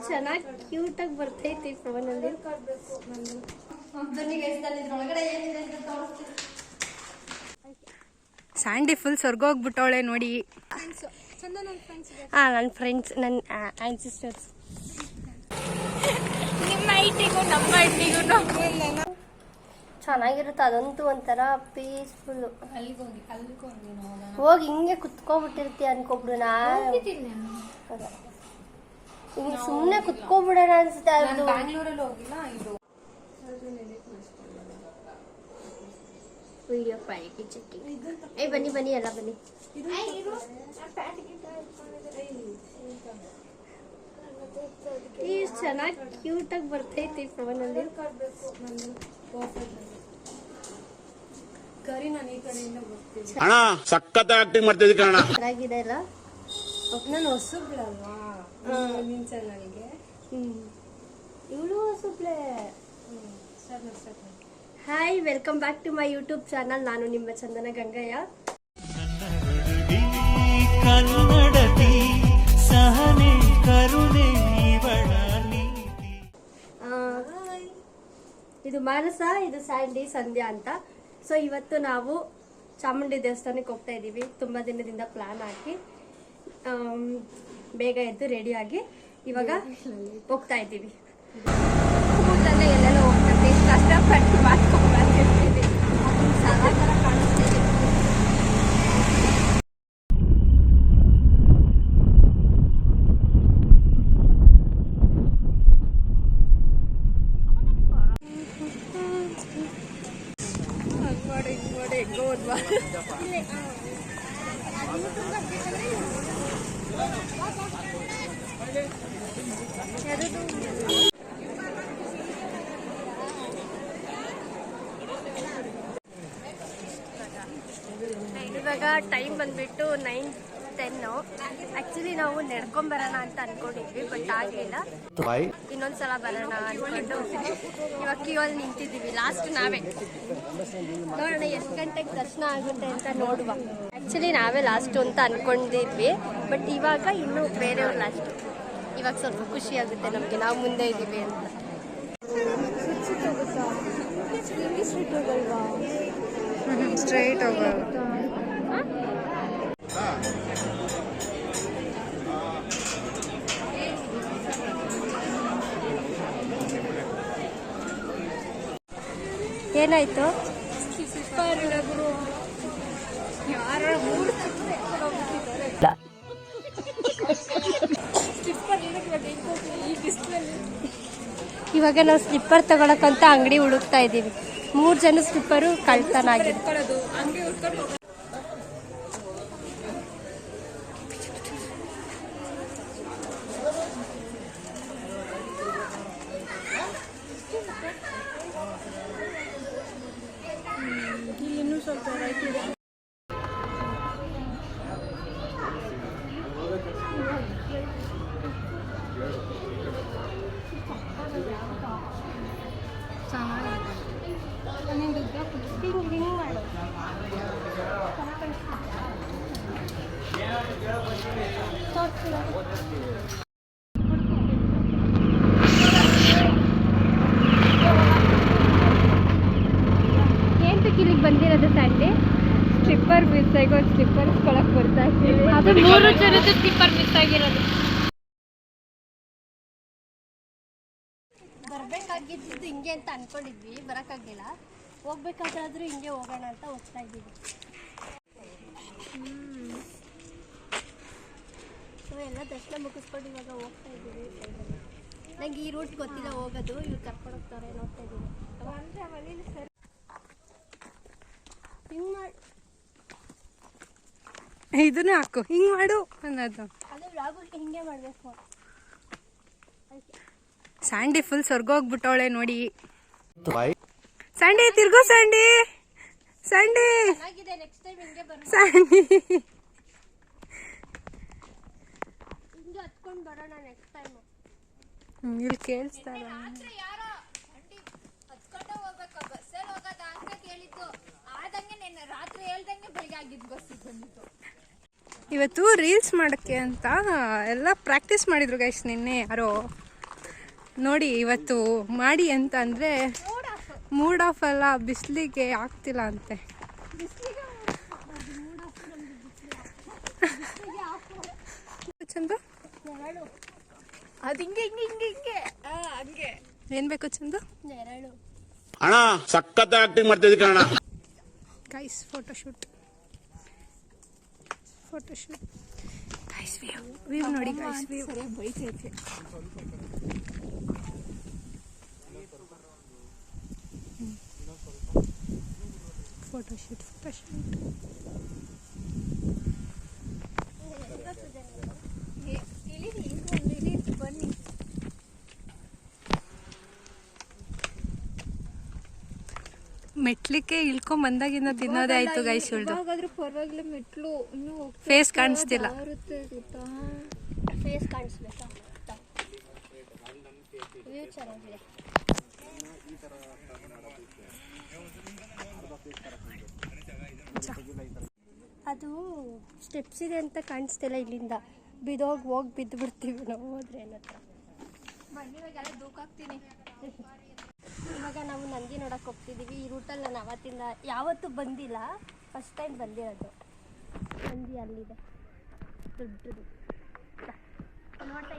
ಚೆನ್ನಾಗಿ ಕ್ಯೂಟ್ ಆಗಿ ಬರ್ತೈತಿ ಫೋನ್ ಅಲ್ಲಿ. ಸ್ಯಾಂಡಿ ಫುಲ್ ಸ್ವರ್ಗ ಹೋಗ್ಬಿಟ್ಟವಳೆ ನೋಡಿ. ನನ್ನ ಫ್ರೆಂಡ್ಸ್, ನನ್ನ ಆನ್ಸಿಸ್ಟರ್ಸ್. ನಿಮ್ಮ ಐಟಿಗೂ ನಮ್ಮ ಐಟಿಗೂ ಚೆನ್ನಾಗಿರುತ್ತೆ ಅದಂತೂ ಒಂಥರ ಪೀಸ್ಫುಲ್. ಹೋಗಿ ಹಿಂಗೆ ಕುತ್ಕೊಬಿಟ್ಟಿರ್ತೀಯ ಅನ್ಕೊಬಿಡು. ಹಿಂಗೆ ಸುಮ್ಮನೆ ಕುತ್ಕೊಬಿಡೋಣ ಅನ್ಸುತ್ತೆ. ಅದು ಬ್ಯಾಂಗ್ಳೂರಲ್ಲಿ ಹೋಗಿಲ್ಲ. ಇದು ವಿಡಿಯೋ ಕ್ವಾಲಿಟಿ ಚೆಕಿಂಗ್. ಬನ್ನಿ ಬನ್ನಿ ಎಲ್ಲ ಬನ್ನಿ. ಚೆನ್ನಾಗಿ ಕ್ಯೂಟ್ ಆಗಿ ಬರ್ತೈತಿ ಫೋನ್ ಅಲ್ಲಿ. ಅಣ್ಣ ಸಖತ್ ಆಕ್ಟಿಂಗ್ ಮಾಡ್ತಿದ್ದೆ ಕಣ. ಚೆನ್ನಾಗಿದೆ ಅಲ್ಲ. ನಾನು ಹೊಸಬ್ಳಲ್ವಾ ನಿನ್ ಚಾನಲ್ಗೆ. ಇವಳು ಹೊಸಬ್ಳೆ. Hi, welcome back to my YouTube channel. ನಾನು ನಿಮ್ಮ ಚಂದನ ಗಂಗಯ್ಯ. ಇದು ಮಾನಸ, ಇದು ಸ್ಯಾಂಡಿ, ಸಂಧ್ಯಾ ಅಂತ. ಸೊ ಇವತ್ತು ನಾವು ಚಾಮುಂಡಿ ದೇವಸ್ಥಾನಕ್ಕೆ ಹೋಗ್ತಾ ಇದ್ದೀವಿ. ತುಂಬ ದಿನದಿಂದ ಪ್ಲಾನ್ ಹಾಕಿ ಬೇಗ ಎದ್ದು ರೆಡಿಯಾಗಿ ಇವಾಗ ಹೋಗ್ತಾ ಇದ್ದೀವಿ. ಊಟಲ್ಲೇ ಎಲ್ಲೆಲ್ಲ ಹೋಗ್ತದೆ, ಕಷ್ಟಪಟ್ಟು ಮಾಡ್ಕೊಂಡ್ಬಂದಿರ್ತೀವಿ. ಸಾಲ ಕಾಣಿಸ್ತೀವಿ. ಇವಾಗ ಟೈಮ್ ಬಂದ್ಬಿಟ್ಟು 9:10. ಆಕ್ಚುಲಿ ನಾವು ನಡ್ಕೊಂಬರೋಣ ಅಂತ ಅನ್ಕೊಂಡಿದ್ವಿ, ಬಟ್ ಆಗಲಿಲ್ಲ. ಇನ್ನೊಂದ್ಸಲ ಬರೋಣ ಅನ್ಕೊಂಡು ಇವಾಗ ಕ್ಯೂ ಅಲ್ಲಿ ನಿಂತಿದ್ದೀವಿ. ಲಾಸ್ಟ್ ನಾವೇ. ನೋಡೋಣ ಎಷ್ಟು ಗಂಟೆಗೆ ದರ್ಶನ ಆಗುತ್ತೆ ಅಂತ ನೋಡುವ. ಆಕ್ಚುಲಿ ನಾವೇ ಲಾಸ್ಟ್ ಅಂತ ಅನ್ಕೊಂಡಿದ್ವಿ, ಬಟ್ ಇವಾಗ ಇನ್ನೂ ಬೇರೆಯವ್ರು ಲಾಸ್ಟ್. ಇವಾಗ ಸ್ವಲ್ಪ ಖುಷಿ ಆಗುತ್ತೆ ನಮಗೆ, ನಾವು ಮುಂದೆ ಇದ್ದೀವಿ ಅಂತ. ಸ್ಟ್ರೈಟ್ ಹೋಗೋ. ಏನಾಯ್ತು? ಇವಾಗ ನಾವು ಸ್ಲಿಪ್ಪರ್ ತಗೊಳಕಂತ ಅಂಗಡಿ ಹುಡುಕ್ತಾ ಇದ್ದೀವಿ. 3 ಜನ ಸ್ಲಿಪ್ಪರು ಕಳ್ತನ ಆಗಿದೆ. ಇನ್ನೂ ಸ್ವಲ್ಪ ರೈಟ್ ಇದೆ. ಇಲ್ಲಿಗೆ ಬಂದಿರೋದು ಸಂಡೆ. ಸ್ಲಿಪ್ಪರ್ ಮಿಸ್ ಆಗಿ ಒಂದು ಸ್ಲಿಪ್ಪರ್ ಇಸ್ಕೊಳಕ್ ಬರ್ತಾ ಇದ್ದೀವಿ. ಅದು 3 ಜನದ ಸ್ಲಿಪ್ಪರ್ ಮಿಸ್ ಆಗಿರೋದು. ಬರ್ಬೇಕಾಗಿದ್ದು ಹಿಂಗೆ ಅಂತ ಅನ್ಕೊಂಡಿದ್ವಿ, ಬರೋಕ್ಕಾಗಿಲ್ಲ. ಹೋಗ್ಬೇಕಾದ್ರೂ ಹಿಂಗೆ ಹೋಗೋಣ ಅಂತ ಹೋಗ್ತಾ ಇದ್ದೀವಿ. ಸೊ ಎಲ್ಲ ದರ್ಶನ ಮುಗಿಸ್ಕೊಂಡು ಇವಾಗ ಹೋಗ್ತಾ ಇದ್ದೀವಿ. ನಂಗೆ ಈ ರೂಟ್ ಗೊತ್ತಿಲ್ಲ ಹೋಗೋದು, ಇವ್ರು ಕರ್ಕೊಂಡು ಹೋಗ್ತಾರೆ. ನೋಡ್ತಾ ಇದ್ದೀವಿ. ಹಿಂಗೆ ಮಾಡಿ, ಇದನ್ನ ಹಾಕು, ಹಿಂಗೆ ಮಾಡು ಅನ್ನೋದು. ಅದೇ ವ್ಲಾಗ್ ಹಿಂಗೆ ಮಾಡಬೇಕು. ಸ್ಯಾಂಡಿ ಫುಲ್ ಸ್ವರ್ಗ ಹೋಗ್ಬಿಟ್ಟವಳೆ ನೋಡಿ. ಸ್ಯಾಂಡಿ ತಿರ್ಗೋ, ಸ್ಯಾಂಡಿ ಸ್ಯಾಂಡಿ ನೆಕ್ಸ್ಟ್ ಟೈಮ್ ಹಿಂಗೆ ಬರೋಣ. ಸ್ಯಾಂಡಿ ಹಿಂಗೆ ಹತ್ಕೊಂಡು ಬರೋಣ ನೆಕ್ಸ್ಟ್ ಟೈಮ್. ಇಲ್ಲಿ ಕೇಳಿಸ್ತಾರ. ಇವತ್ತು ರೀಲ್ಸ್ ಮಾಡಕ್ಕೆ ಅಂತ ಎಲ್ಲ ಪ್ರಾಕ್ಟೀಸ್ ಮಾಡಿದ್ರು ಗೈಸ್. ನಿನ್ನೆ ಯಾರೋ ನೋಡಿ ಇವತ್ತು ಮಾಡಿ ಅಂತ ಅಂದರೆ ಮೂಡ್ ಆಫ್ ಅಲ್ಲ, ಬಿಸಿಲಿಗೆ ಆಗ್ತಿಲ್ಲ ಅಂತೆ. ಚಂದು ಅದು ಹಿಂಗೆ ಹಿಂಗೆ ಹಿಂಗೆ ಹಿಂಗೆ ಹಂಗೆ ಏನ್ ಬೇಕು ಚಂದು? ನೆರಳು. ಅಣ್ಣ ಸಖತ್ ಆಕ್ಟಿಂಗ್ ಮಾಡ್ತಿದ್ದಿ ಕಣ. ಗೈಸ್ ಫೋಟೋಶೂಟ್ ಗೈಸ್ ವ್ಯೂ ನೋಡಿ ಗೈಸ್ ವ್ಯೂ. ಬೈತೈತೆ. ಫೋಟೋಶೂಟ್ ಬನ್ನಿ. ಮೆಟ್ಲಿಕ್ಕೆ ಇಳ್ಕೊಂಡ್ ಬಂದಾಗಿಂದ ತಿನ್ನೋದೇ ಆಯ್ತು ಗೈಸ್. ಉಳ್ದು ಪರವಾಗಿಲ್ಲ, ಮೆಟ್ಲು ಇನ್ನೂ ಫೇಸ್ ಕಾಣಿಸ್ತಿಲ್ಲ. ಫೇಸ್ ಕಾಣಿಸ್ಬೇಕಾ? ವ್ಯೂ ಚೆನ್ನಾಗಿದೆ. ಅದು ಸ್ಟೆಪ್ಸ್ ಇದೆ ಅಂತ ಕಾಣಿಸ್ತಿಲ್ಲ ಇಲ್ಲಿಂದ. ಹೋಗಿ ಬಿದ್ದು ಬಿಡ್ತೀವಿ ನಾವು ಹೋದ್ರೆ ಏನತ್ರ. ಇವಾಗ ನಾವು ನಂದಿ ನೋಡಕ್ಕೆ ಹೋಗ್ತಿದ್ದೀವಿ. ಈ ರೂಟಲ್ಲಿ ನಾನು ಯಾವತ್ತೂ ಬಂದಿಲ್ಲ, ಫಸ್ಟ್ ಟೈಮ್ ಬಂದಿರೋದು. ನಂದಿ ಅಲ್ಲಿದೆ ದೊಡ್ಡದು. ನೋಟ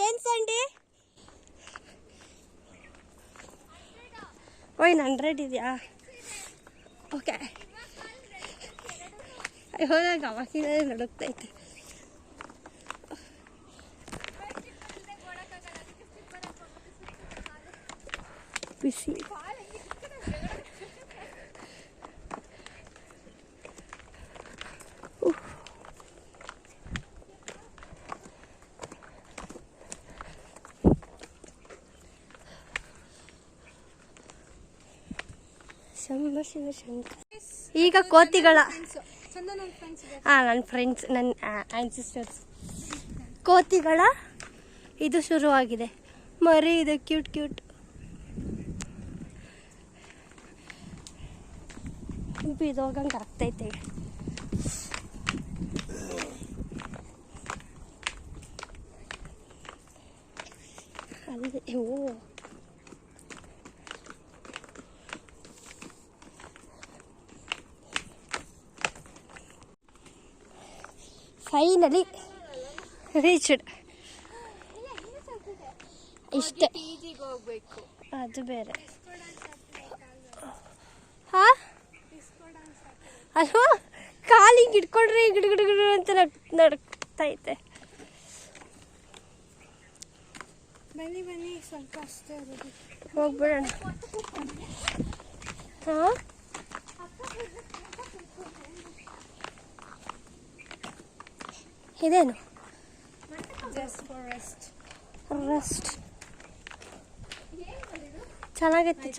ಏನು ಸಂಡಿ? ಓಯ್ 100 ಇದೆಯಾ? ಓಕೆ. ಹೋದಾಗ ಅವಾಗಿನ ನಡುಕ್ತೈತೆ. ಬಿಸಿ ಶಿವಶಂಕರ್. ಈಗ ಕೋತಿಗಳ ನನ್ನ ಫ್ರೆಂಡ್ಸ್, ನನ್ನ ಆನ್ಸಿಸ್ಟರ್ಸ್. ಕೋತಿಗಳ ಇದು ಶುರುವಾಗಿದೆ. ಮರಿ ಇದೆ, ಕ್ಯೂಟ್ ಕ್ಯೂಟ್. ಬಿದೋಗಂಗೆ ಆಗ್ತೈತೆ. ಅಲ್ಲಿ ಓ ಫೈನಲಿ ರೀಚ್ಡ್. ಇಷ್ಟೇ, ಅದು ಬೇರೆ. ಹಾ ಅಲ್ವಾ, ಕಾಲಿಗೆ ಇಟ್ಕೊಂಡ್ರೆ ಗಿಡಗಿಡಗಿಡ ಅಂತ ನಡ್ತೈತೆ. ಬನ್ನಿ ಸ್ವಲ್ಪ ಅಷ್ಟೇ ಹೋಗ್ಬಿಡೋಣ. ಹಾಂ ಇದೇನು? ರೆಸ್ಟ್ ಚೆನ್ನಾಗೈತಿ.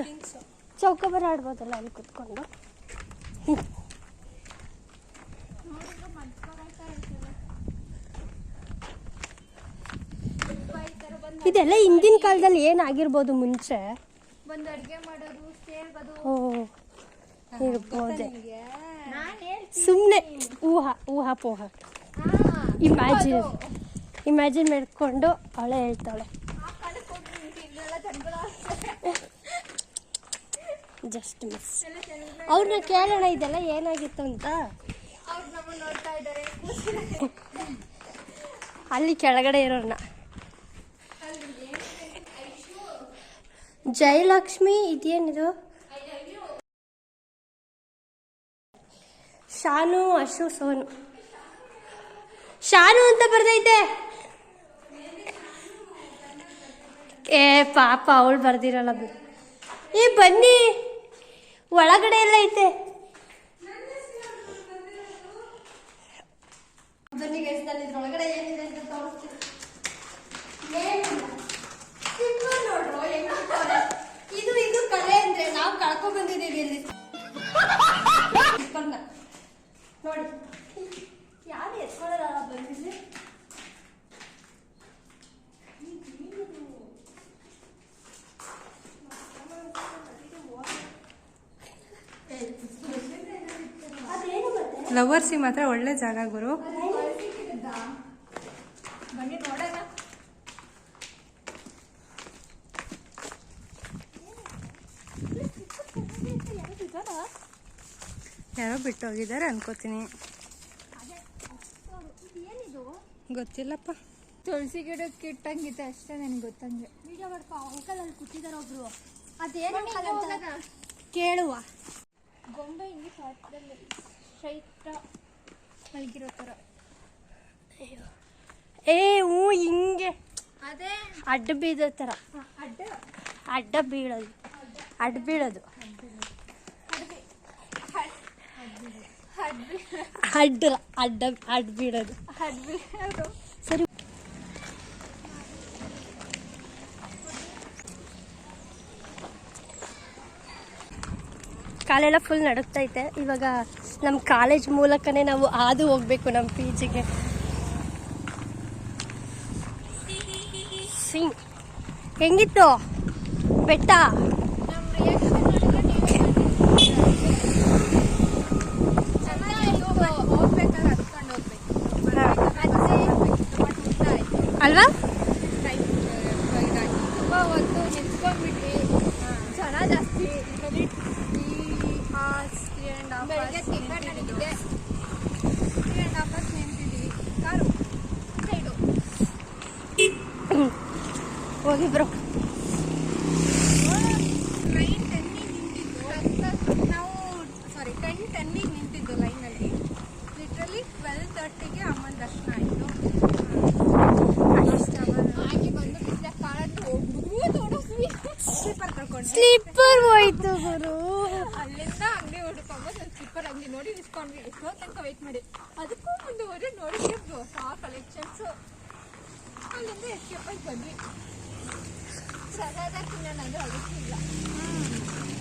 ಚೌಕಬಾರ ಆಡ್ಬೋದಲ್ಲ ಅಲ್ಲಿ ಕುತ್ಕೊಂಡು. ಇದೆಲ್ಲ ಹಿಂದಿನ ಕಾಲದಲ್ಲಿ ಏನಾಗಿರ್ಬೋದು ಮುಂಚೆ. ಇರ್ಬೋದೆ, ಸುಮ್ಮನೆ ಊಹಾ ಪೋಹ. ಇಮ್ಯಾಜಿನ್ ಮಾಡ್ಕೊಂಡು ಅವಳೆ ಹೇಳ್ತಾಳೆ. Just miss. ಅವ್ರನ್ನ ಕೇಳೋಣ ಇದೆಲ್ಲ ಏನಾಗಿತ್ತು ಅಂತ. ಅಲ್ಲಿ ಕೆಳಗಡೆ ಇರೋಣ. ಜಯಲಕ್ಷ್ಮಿ ಇದೇನಿದು? ಶಾನು, ಅಶು, ಸೋನು. ಶಾನು ಅಂತ ಬರ್ದೈತೆ. ಏ ಪಾಪ, ಅವಳು ಬರ್ದಿರಲ್ಲ. ಏ ಬನ್ನಿ, ಒಳಗಡೆ ಎಲ್ಲ ಐತೆ. ಬನ್ನಿ ಗೈಸ್, ನಾನು ಇದ್ರೊಳಗಡೆ ಏನಿದೆ ಅಂತ ತೋರಿಸ್ತೀನಿ. ನೋಡ್ರು ಹೆಂಗಿರ್ತಾರೆ. ಇದು ಕಲೆ ಅಂದ್ರೆ ನಾವು ಕಳ್ಕೊಂಡ್ ಬಂದಿದ್ದೀವಿ ಇಲ್ಲಿ. ನೋಡಿ, ಯಾರು ಎತ್ಕೊಳ್ಳಲ್ಲ ಬಂದಿದ್ದೆ. ಲವರ್ಸಿ ಮಾತ್ರ ಒಳ್ಳೆ ಜಾಗ ಗುರು. ಬನ್ನಿ ನೋಡೋಣ. ಯಾರೋ ಬಿಟ್ಟು ಹೋಗಿದ್ದಾರೆ ಅನ್ಕೋತೀನಿ, ಗೊತ್ತಿಲ್ಲಪ್ಪ. ತುಳಸಿ ಗಿಡಕ್ಕೆ ಇಟ್ಟಂಗಿದೆ ಅಷ್ಟೇ ನನಗೆ ಗೊತ್ತಂಗೆ. ವಿಡಿಯೋ ಮಾಡ್ಕೊ. ಅಂಕಲ್ ಅಲ್ಲಿ ಕೂತಿದ್ದಾರೆ ಒಬ್ರು. ಅದೇನು ಕೇಳುವ. ಗೊಂಬೆ ಹಿಂಗೆ ಶಾರ್ಟ್ದಲ್ಲಿ ಚೈತ್ರ ಮಲಗಿರೋ ಥರ. ಏ ಹ್ಞೂ ಹಿಂಗೆ ಅದೇ ಅಡ್ಡ ಬೀಳೋ ಥರ. ಅಡ್ಡ ಅಡ್ಡ ಬೀಳೋದು, ಅಡ್ಡ ಬೀಳೋದು, ಅಡ್ಡ ಅಡ್ಡ ಅಡ್ಡ ಬೀಳೋದು. ಸರಿ. ಕಾಲೆಲ್ಲ ಫುಲ್ ನಡುಗ್ತೈತೆ. ಇವಾಗ ನಮ್ಮ ಕಾಲೇಜ್ ಮೂಲಕನೇ ನಾವು ಹಾದು ಹೋಗ್ಬೇಕು ನಮ್ಮ ಪಿ ಜಿಗೆ. ಹೆಂಗಿತ್ತು ಬೆಟ್ಟ? ಅಲ್ವಾ? ಒಂದು ನಿಂತ್ಕೊಂಡ್ಬಿಟ್ವಿ, ಜನ ಜಾಸ್ತಿ. ಬೆಳಗ್ಗೆ ಟಿಫನ್ ನನಗಿದೆ 3.5 hours ನಿಂತಿದ್ದೀವಿ. ಕಾರು ಸೈಡು ಹೋಗಿ ಬ್ರೋ. ಟ್ರೈನ್ 10ಗೆ ನಿಂತಿದ್ದು ನಾವು, 10:10ಗೆ ನಿಂತಿದ್ದು ಲೈನಲ್ಲಿ. ಲಿಟ್ರಲಿ 12:30ಗೆ ಅಮ್ಮನ ದರ್ಶನ ಆಯಿತು. ಆಗಿ ಬಂದು ಬಿಸಿಲ ಕಾಳನ್ನು ಹೋಗ್ಬಿಟ್ಟು ನೋಡಿದ್ವಿ. ಸ್ಲೀಪರ್ ತಗೊಂಡು ಸ್ಲೀಪರ್ ಹೋಯ್ತು ಗುರು. ಅಲ್ಲಿಂದ ಅಂಗಡಿ ಹುಡ್ಕೊಂಡು ಒಂದು ಸ್ಲಿಪ್ಪರ್ ಅಂಗಡಿ ನೋಡಿ ಇಸ್ಕೊಂಡ್ವಿ. ಎಷ್ಟೋ ತನಕ ವೆಯ್ಟ್ ಮಾಡಿ ಅದಕ್ಕೂ ಮುಂದುವರೆ ನೋಡಿದ್ವಿ ಹೊಸ ಕಲೆಕ್ಷನ್ಸು. ಅಲ್ಲಿಂದ ಎಸ್ಕೇಪ್ ಆಗಿ ಬಂದ್ವಿ. ಸದಾದಾಗಿ ತಿನ್ನೋಣ ಅದಕ್ಕೆ ಇಲ್ಲ.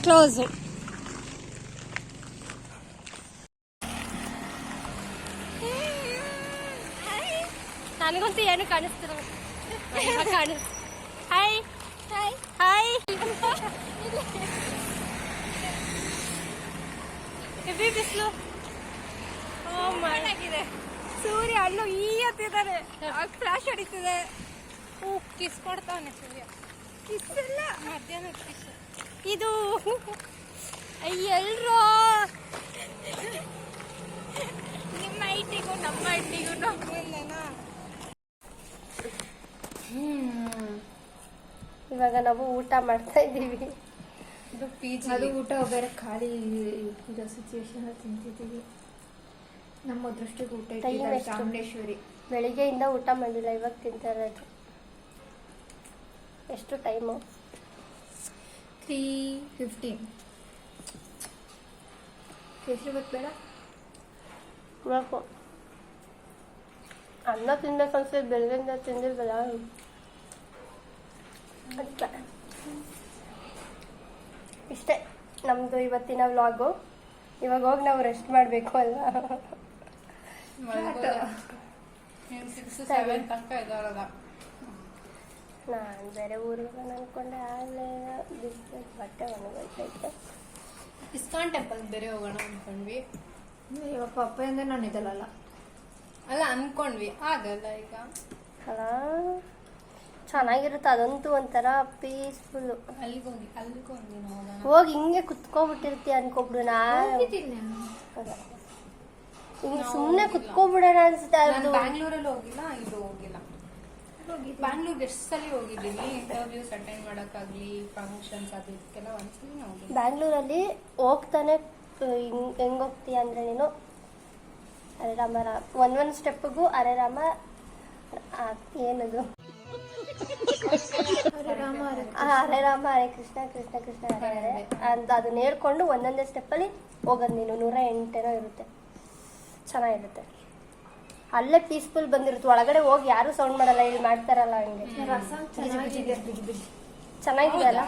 ಕ್ಲೋಸು. ನನಗಂತೂ ಏನು ಕಾಣಿಸ್ತಿಲ್ಲ. ಕಾಣಿಸ್. Hi hi hi. ಹೆವಿ ಬಿಸಿಲು. ಆಗಿದೆ. ಸೂರ್ಯ ಅಲ್ಲೂ ಈ ಹತ್ತಿದ್ದಾರೆ, ಫ್ಲಾಶ್ ಹೊಡಿತಿದೆ. ಕಿಸ್ ಕೊಡ್ತಾವನೆ ಸೂರ್ಯ. ಕಿಸ್ಸೆಲ್ಲ ಮಧ್ಯಾಹ್ನ ಕಿಸ್. ಇದು ಎಲ್ರೋ ನಿಮ್ಮ ಐಟಿಗೂ ನಮ್ಮ ಐಟಿಗೂ ಇಲ್ಲೇನಾ? ಇವಾಗ ನಾವು ಊಟ ಮಾಡ್ತಾ ಇದ್ದೀವಿ. ಇದು PG. ಅದು ಊಟ ಬೇರೆ ಖಾಲಿ ಇರೋ ಸಿಚುವೇಶನ್ ತಿಂತಿದ್ದೀವಿ. ನಮ್ಮ ಅದೃಷ್ಟಕ್ಕೆ ಊಟ ಟೈಮ್ ಇಟ್ಟಿದ್ದಾರೆ ಎಷ್ಟು? ಚಾಮುಂಡೇಶ್ವರಿ. ಬೆಳಿಗ್ಗೆಯಿಂದ ಊಟ ಮಾಡಿಲ್ಲ, ಇವಾಗ ತಿಂತಾ ಇರೋದು. ಎಷ್ಟು ಟೈಮು? 3:15. ಕೇಸರಿ ಬಾತ್ ಬೇಡ? ಬೇಕು. ಅನ್ನ ತಿನ್ಬೇಕು ಅನ್ಸುತ್ತೆ, ಬೆಳಗ್ಗೆಯಿಂದ ತಿಂದಿಲ್ವಲ್ಲ ಅದಕ್ಕೆ. ಇಷ್ಟೇ ನಮ್ಮದು ಇವತ್ತಿನ ವ್ಲಾಗು. ಇವಾಗ ಹೋಗಿ ನಾವು ರೆಸ್ಟ್ ಮಾಡಬೇಕು ಅಲ್ಲ. 6-7 ತನಕ ಇದಾರಲ್ಲ. ನಾನು ಬೇರೆ ಊರಿಗೆ ಅನ್ಕೊಂಡೆ, ಆಗಲೇ ಬಿಸಿಲು ಬಟ್ಟೆ ಒಣಗೋಯ್ತೈತೆ. ಇಸ್ಕಾನ್ ಟೆಂಪಲ್ ಬೇರೆ ಹೋಗೋಣ ಅನ್ಕೊಂಡ್ವಿ. ಇವಾಗ ಪಪ್ಪ ಅಂದ್ರೆ ನಾನು ಇದಲ್ಲ. ಅಲ್ಲ ಅನ್ಕೊಂಡ್ವಿ, ಆಗಲ್ಲ ಈಗ. ಅಲ್ಲ ಚೆನ್ನಾಗಿರುತ್ತೆ ಅದಂತೂ, ಒಂಥರ ಪೀಸ್ಫುಲ್ಲು. ಅಲ್ಲಿಗೋಗಿ ಹೋಗೋಣ. ಹೋಗಿ ಹಿಂಗೆ ಕುತ್ಕೊಬಿಟ್ಟಿರ್ತೀಯ ಅನ್ಕೊಬಿಡು. ಹೋಗಿದ್ದೀನಿ ನಾನು. ಹಿಂಗೆ ಸುಮ್ಮನೆ ಕುತ್ಕೊಬಿಡೋಣ ಅನ್ಸುತ್ತೆ. ನಾನು ಅದು ಬ್ಯಾಂಗ್ಳೂರಲ್ಲಿ ಹೋಗಿಲ್ಲ, ಇದು ಹೋಗಿಲ್ಲ. ಬ್ಯಾಂಗ್ಳೂರ್ಗೆ ಎಷ್ಟು ಸಲ ಹೋಗಿದ್ದೀನಿ, ಇಂಟರ್ವ್ಯೂಸ್ ಅಟೆಂಡ್ ಮಾಡೋಕ್ಕಾಗ್ಲಿ, ಫಂಕ್ಷನ್ಸ್ ಅದು ಇದಕ್ಕೆಲ್ಲ ಒಂದ್ಸಲ ಹೋಗಿದ್ದೀನಿ. ಬ್ಯಾಂಗ್ಳೂರಲ್ಲಿ ಹೋಗ್ತಾನೆ ಹೆಂಗೆ ಹೋಗ್ತೀಯ ಅಂದರೆ ನೀನು ಹರೇ ರಾಮ ಒಂದೊಂದು ಸ್ಟೆಪ್ಪಿಗೂ ಹರೇ ರಾಮ ಏನದು ಹರೇ ರಾಮ ಹರೇ ರಾಮ ಹರೇ ಕೃಷ್ಣ ಕೃಷ್ಣ ಕೃಷ್ಣ ಹರೇ ಹರೇ ಅಂತ ಅದನ್ನ ಹೇಳ್ಕೊಂಡು ಒಂದೊಂದೇ ಸ್ಟೆಪ್ಪಲ್ಲಿ ಹೋಗೋದು ನೀನು. 108 ಇರುತ್ತೆ, ಚೆನ್ನಾಗಿರುತ್ತೆ. ಅಲ್ಲೇ ಪೀಸ್ಫುಲ್ ಬಂದಿರುತ್ತೆ. ಒಳಗಡೆ ಹೋಗಿ ಯಾರು ಸೌಂಡ್ ಮಾಡಲ್ಲ, ಇಲ್ಲಿ ಮಾಡ್ತಾರಲ್ಲ ಹಂಗೆ. ರಸಂ ಚೆನ್ನಾಗಿದೆ. ಚೆನ್ನಾಗಿದೆಯಲ್ಲ,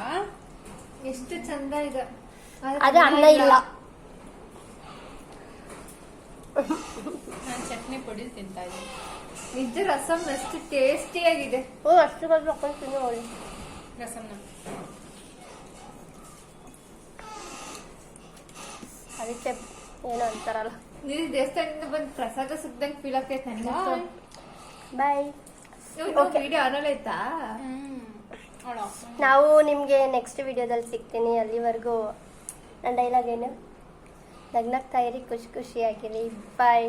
ಎಷ್ಟು ಚಂದ ಇದೆ. ಅದು ಅನ್ನ ಇಲ್ಲ. ನಾನು ಚಟ್ನಿ ಪುಡಿ ತಿಂತಾ ಇದ್ದೀನಿ. ನಿಜ ರಸಂ ಎಷ್ಟು ಟೇಸ್ಟಿಯಾಗಿದೆ. ಅಷ್ಟು ಬಂದು ಹಾಕೊಂಡು ತಿನ್ನು ಒಳ್ಳೆ ರಸಮ್ನ ಅದಕ್ಕೆ ಏನೋ ಅಂತಾರಲ್ಲ ನೀನು ದೇವಸ್ಥಾನದಿಂದ ಬಂದು ಪ್ರಸಾದ ಸಿಗ್ದಂಗೆ ಫೀಲ್ ಆಗ್ತೈತೆ ನನಗೆ. ಬಾಯ್. Okay. ವಿಡಿಯೋ ಆನಲ್ಲ ಆಯ್ತಾ? ನಾವು ನಿಮಗೆ ನೆಕ್ಸ್ಟ್ ವಿಡಿಯೋದಲ್ಲಿ ಸಿಗ್ತೀನಿ. ಅಲ್ಲಿವರೆಗೂ ನನ್ನ ಡೈಲಾಗ್ ಏನು, ನಗ್ನಗ್ತಾ ಇರಿ, ಖುಷಿಯಾಗಿರಿ. ಬಾಯ್.